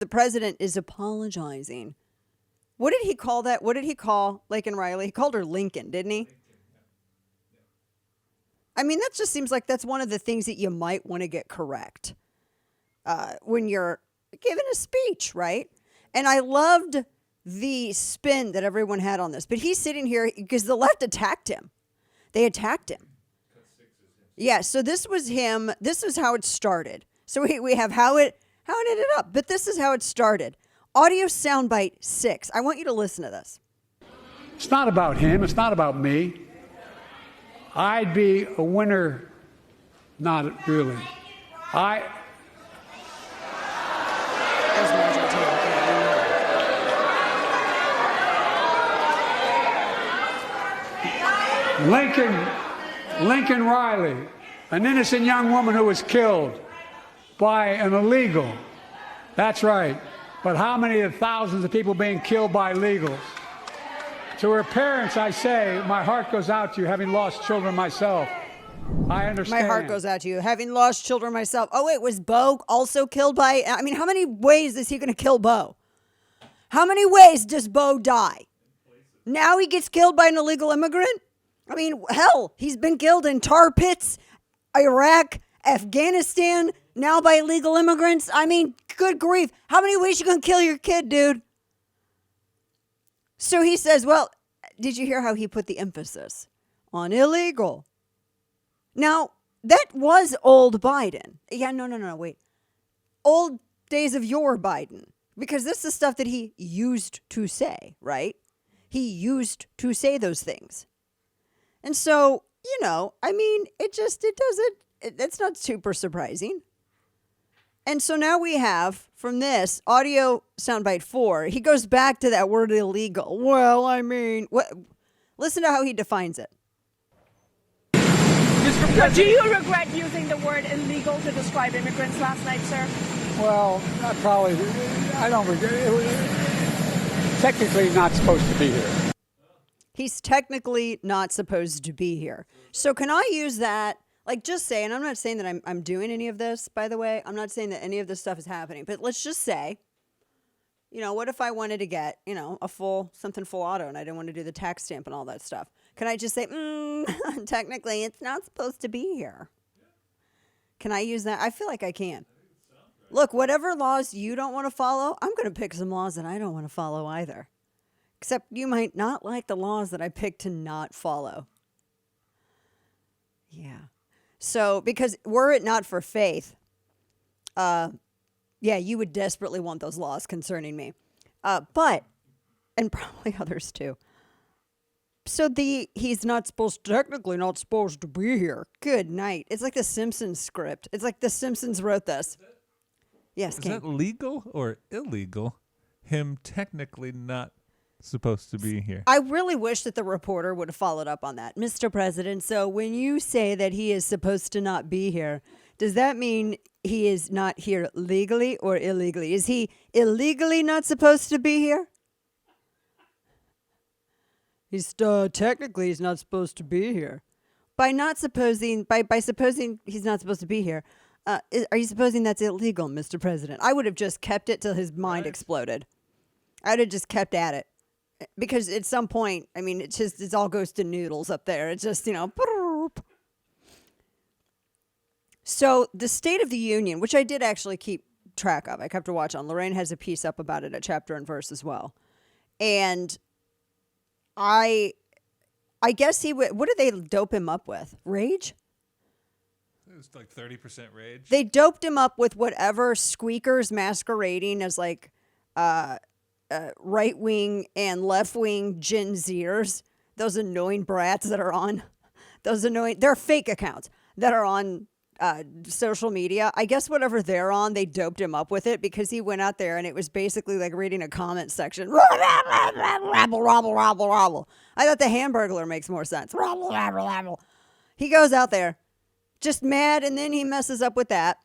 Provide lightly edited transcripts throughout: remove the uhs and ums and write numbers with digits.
The president is apologizing. What did he call that? What did he call Laken Riley? He called her Lincoln, didn't he? I mean, that just seems like that's one of the things that you might want to get correct when you're giving a speech, right? And I loved the spin that everyone had on this. But he's sitting here because the left attacked him. They attacked him. Yeah, so this was him. This is how it started. So we have how it ended up. But this is how it started. Audio soundbite 6. I want you to listen to this. It's not about him. It's not about me. I'd be a winner. Not really. Lincoln Riley, an innocent young woman who was killed by an illegal. That's right. But how many of the thousands of people being killed by illegals? To her parents, I say, my heart goes out to you, having lost children myself. I understand. My heart goes out to you, having lost children myself. Oh, wait, was Bo also killed by... I mean, how many ways is he going to kill Bo? How many ways does Bo die? Now he gets killed by an illegal immigrant? I mean, hell, he's been killed in tar pits, Iraq, Afghanistan, now by illegal immigrants. I mean, good grief. How many ways you going to kill your kid, dude? So he says, well, did you hear how he put the emphasis on illegal? Now, that was old Biden. Yeah, no, wait. Old days of your Biden. Because this is stuff that he used to say, right? He used to say those things. And so, I mean, it's not super surprising. And so now we have, from this, audio soundbite 4, he goes back to that word illegal. Well, I mean, listen to how he defines it. Do you regret using the word illegal to describe immigrants last night, sir? Well, I don't regret it. Technically not supposed to be here. He's technically not supposed to be here. So can I use that? Like, just say, and I'm not saying that I'm doing any of this, by the way. I'm not saying that any of this stuff is happening. But let's just say, what if I wanted to get, something full auto and I didn't want to do the tax stamp and all that stuff? Can I just say, technically, it's not supposed to be here? Can I use that? I feel like I can. Look, whatever laws you don't want to follow, I'm going to pick some laws that I don't want to follow either. Except you might not like the laws that I picked to not follow. Yeah. So, because were it not for faith, you would desperately want those laws concerning me. But, and probably others too. So he's technically not supposed to be here. Good night. It's like the Simpsons script. It's like the Simpsons wrote this. Yes, Is that legal or illegal? Him technically not supposed to be here. I really wish that the reporter would have followed up on that. Mr. President, so when you say that he is supposed to not be here, does that mean he is not here legally or illegally? Is he illegally not supposed to be here? He's technically he's not supposed to be here. By supposing he's not supposed to be here, are you supposing that's illegal, Mr. President? I would have just kept it till his mind exploded. I would have just kept at it. Because at some point, I mean, it all goes to noodles up there. It's just, So the State of the Union, which I did actually keep track of. I kept a watch on. Lorraine has a piece up about it at Chapter and Verse as well. And I guess what did they dope him up with? Rage? It was like 30% rage. They doped him up with whatever squeakers masquerading as like right-wing and left-wing Gen Zers, those annoying brats that are on, they're fake accounts that are on social media. I guess whatever they're on, they doped him up with it because he went out there and it was basically like reading a comment section. Rabble, rabble, rabble, rabble. I thought the Hamburglar makes more sense. Rabble, rabble, rabble. He goes out there just mad and then he messes up with that.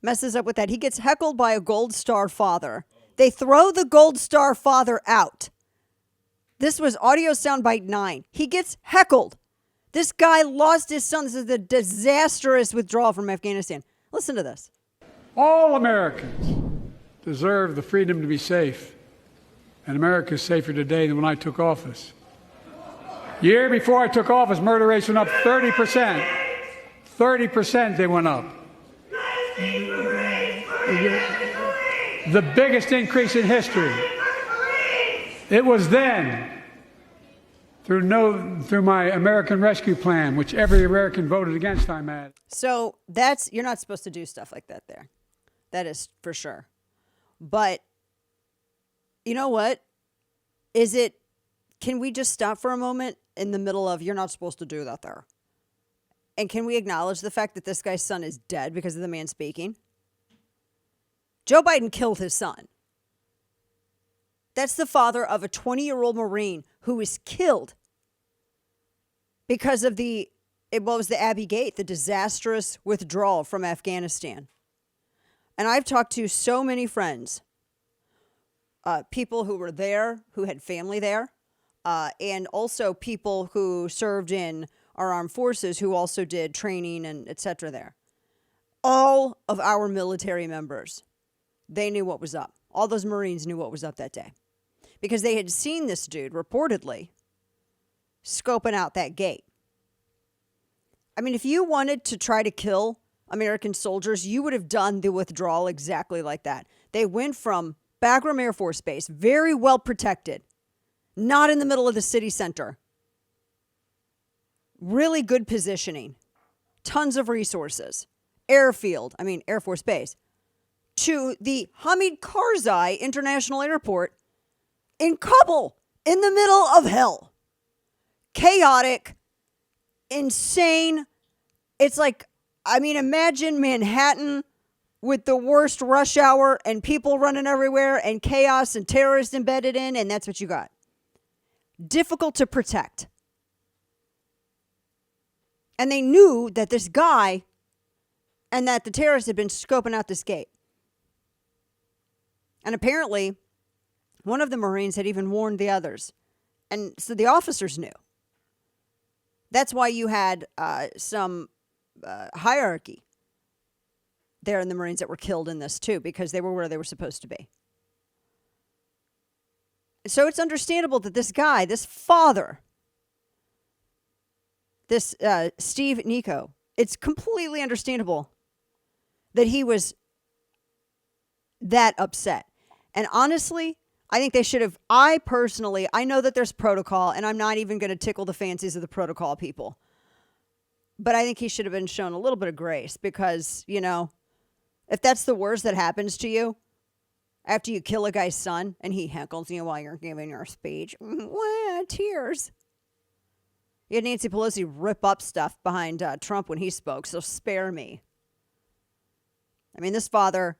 He gets heckled by a Gold Star father. They throw the Gold Star father out. This was audio soundbite 9. He gets heckled. This guy lost his son. This is the disastrous withdrawal from Afghanistan. Listen to this. All Americans deserve the freedom to be safe. And America is safer today than when I took office. Year before I took office, murder rates went up 30%. 30% they went up. The biggest increase in history. It was then, through my American Rescue Plan, which every American voted against, I'm at. So you're not supposed to do stuff like that there. That is for sure. But you know what? Can we just stop for a moment in the middle of, you're not supposed to do that there? And can we acknowledge the fact that this guy's son is dead because of the man speaking? Joe Biden killed his son. That's the father of a 20-year-old Marine who was killed because of the Abbey Gate, the disastrous withdrawal from Afghanistan. And I've talked to so many friends, people who were there, who had family there, and also people who served in our armed forces who also did training and et cetera there. All of our military members, they knew what was up. All those Marines knew what was up that day because they had seen this dude reportedly scoping out that gate. I mean, if you wanted to try to kill American soldiers, you would have done the withdrawal exactly like that. They went from Bagram Air Force Base, very well protected, not in the middle of the city center. Really good positioning, tons of resources, Air Force Base, to the Hamid Karzai International Airport in Kabul, in the middle of hell. Chaotic, insane. It's like, imagine Manhattan with the worst rush hour and people running everywhere and chaos and terrorists embedded in, and that's what you got. Difficult to protect. And they knew that this guy and that the terrorists had been scoping out this gate. And apparently, one of the Marines had even warned the others. And so the officers knew. That's why you had some hierarchy there in the Marines that were killed in this too, because they were where they were supposed to be. So it's understandable that this guy, this father, this Steve Nico, it's completely understandable that he was that upset. And honestly, I think they should have, I know that there's protocol, and I'm not even going to tickle the fancies of the protocol people. But I think he should have been shown a little bit of grace because, if that's the worst that happens to you, after you kill a guy's son and he heckles you while you're giving your speech, tears. You had Nancy Pelosi rip up stuff behind Trump when he spoke, so spare me. This father,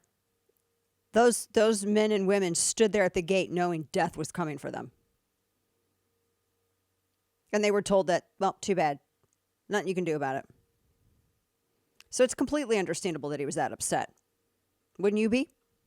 those men and women stood there at the gate knowing death was coming for them. And they were told that, well, too bad. Nothing you can do about it. So it's completely understandable that he was that upset. Wouldn't you be?